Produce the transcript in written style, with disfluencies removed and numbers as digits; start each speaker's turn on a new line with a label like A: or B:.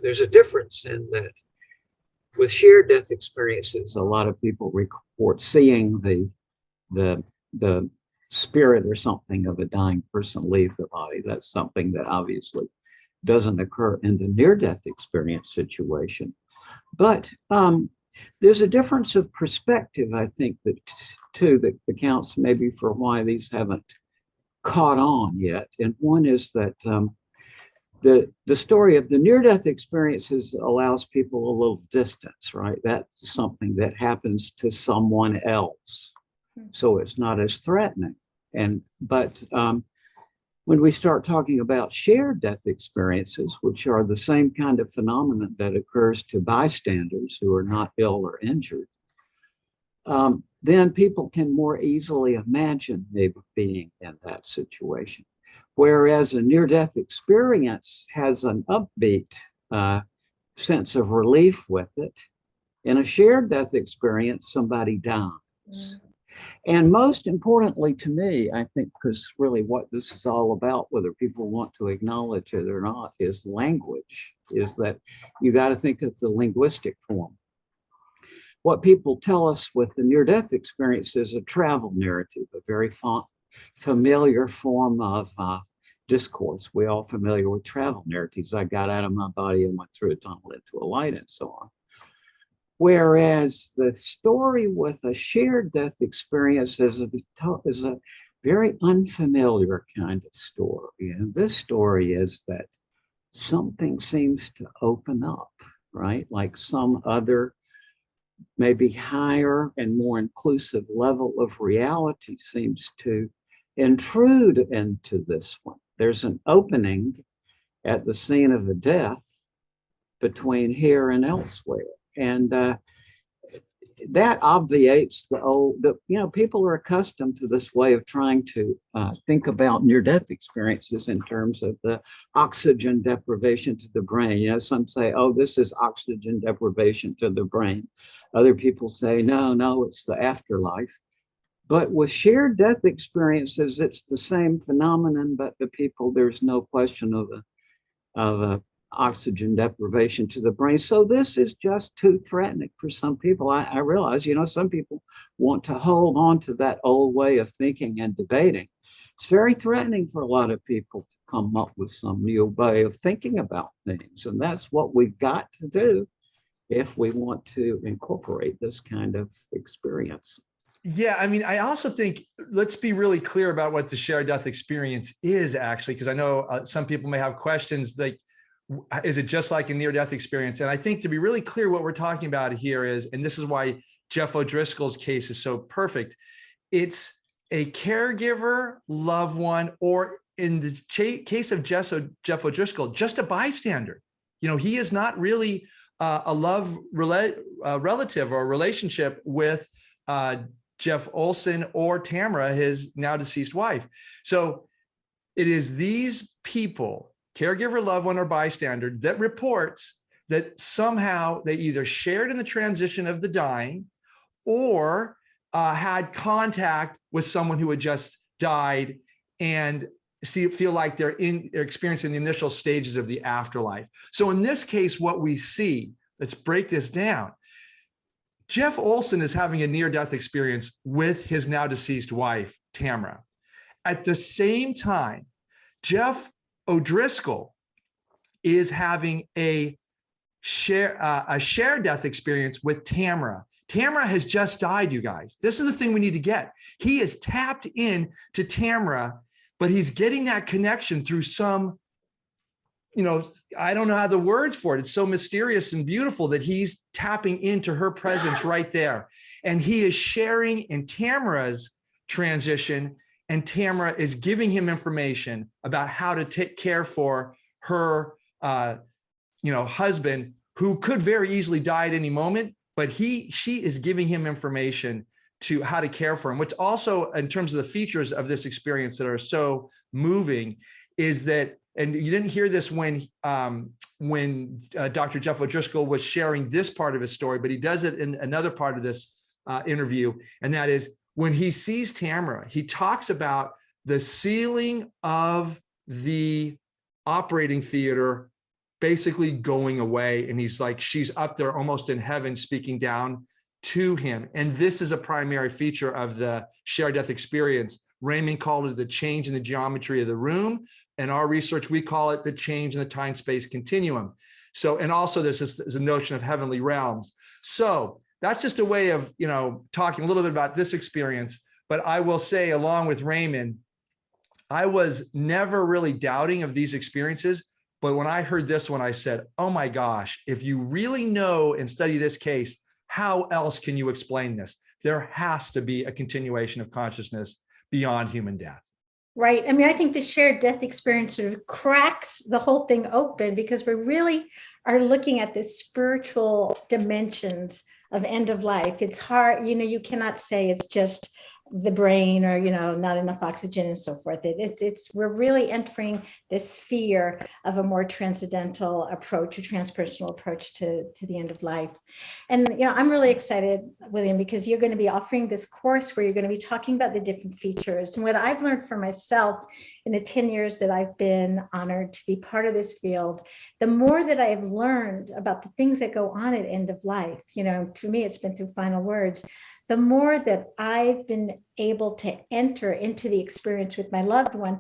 A: there's a difference in that with shared death experiences, a lot of people report seeing the spirit or something of a dying person leave the body. That's something that obviously doesn't occur in the near-death experience situation. But there's a difference of perspective, I think, that accounts maybe for why these haven't caught on yet. And one is that the story of the near-death experiences allows people a little distance, right? That's something that happens to someone else, so it's not as threatening. But when we start talking about shared death experiences, which are the same kind of phenomenon that occurs to bystanders who are not ill or injured, then people can more easily imagine maybe being in that situation. Whereas a near-death experience has an upbeat sense of relief with it. In a shared death experience, somebody dies. And most importantly to me, I think, because really what this is all about, whether people want to acknowledge it or not, is language, is that you got to think of the linguistic form. What people tell us with the near-death experience is a travel narrative, a very familiar form of discourse. We're all familiar with travel narratives. I got out of my body and went through a tunnel into a light and so on. Whereas the story with a shared death experience is a very unfamiliar kind of story. And this story is that something seems to open up, right? Like some other, maybe higher and more inclusive level of reality seems to intrude into this one. There's an opening at the scene of a death between here and elsewhere. And that obviates people are accustomed to this way of trying to think about near-death experiences in terms of the oxygen deprivation to the brain. You know, some say, oh, this is oxygen deprivation to the brain. Other people say, no, it's the afterlife. But with shared death experiences, it's the same phenomenon, but there's no question of oxygen deprivation to the brain. So this is just too threatening for some people. I realize, some people want to hold on to that old way of thinking and debating. It's very threatening for a lot of people to come up with some new way of thinking about things. And that's what we've got to do if we want to incorporate this kind of experience.
B: Yeah, I mean, I also think, let's be really clear about what the shared death experience is actually, because I know some people may have questions like, is it just like a near-death experience? And I think to be really clear, what we're talking about here is, and this is why Jeff O'Driscoll's case is so perfect, it's a caregiver, loved one, or in the case of Jeff O'Driscoll, just a bystander. He is not really a love relative or relationship with Jeff Olson or Tamara, his now deceased wife. So it is these people, caregiver, loved one, or bystander, that reports that somehow they either shared in the transition of the dying or had contact with someone who had just died and feel like they're experiencing the initial stages of the afterlife. So in this case, what we see, let's break this down. Jeff Olson is having a near-death experience with his now deceased wife, Tamara. At the same time, Jeff O'Driscoll is having a shared death experience with Tamara. Tamara has just died, you guys. This is the thing we need to get. He is tapped in to Tamara, but he's getting that connection through some, I don't know how the words for it. It's so mysterious and beautiful that he's tapping into her presence right there. And he is sharing in Tamara's transition, and Tamara is giving him information about how to take care for her, husband, who could very easily die at any moment, but she is giving him information to how to care for him. What's also, in terms of the features of this experience that are so moving, is that, and you didn't hear this when Dr. Jeff O'Driscoll was sharing this part of his story, but he does it in another part of this interview, and that is, when he sees Tamara, he talks about the ceiling of the operating theater basically going away. And he's like, she's up there almost in heaven speaking down to him. And this is a primary feature of the shared death experience. Raymond called it the change in the geometry of the room. In our research, we call it the change in the time-space continuum. So, and also there's a notion of heavenly realms. So that's just a way of, talking a little bit about this experience. But I will say, along with Raymond, I was never really doubting of these experiences. But when I heard this one, I said, oh my gosh, if you really know and study this case, how else can you explain this? There has to be a continuation of consciousness beyond human death.
C: Right. I mean, I think the shared death experience sort of cracks the whole thing open, because we really are looking at the spiritual dimensions of end of life. It's hard, you cannot say it's just the brain or, not enough oxygen and so forth. We're really entering this sphere of a more transcendental approach, a transpersonal approach to the end of life. And, I'm really excited, William, because you're going to be offering this course where you're going to be talking about the different features. And what I've learned for myself in the 10 years that I've been honored to be part of this field, the more that I have learned about the things that go on at end of life, for me, it's been through final words, the more that I've been able to enter into the experience with my loved one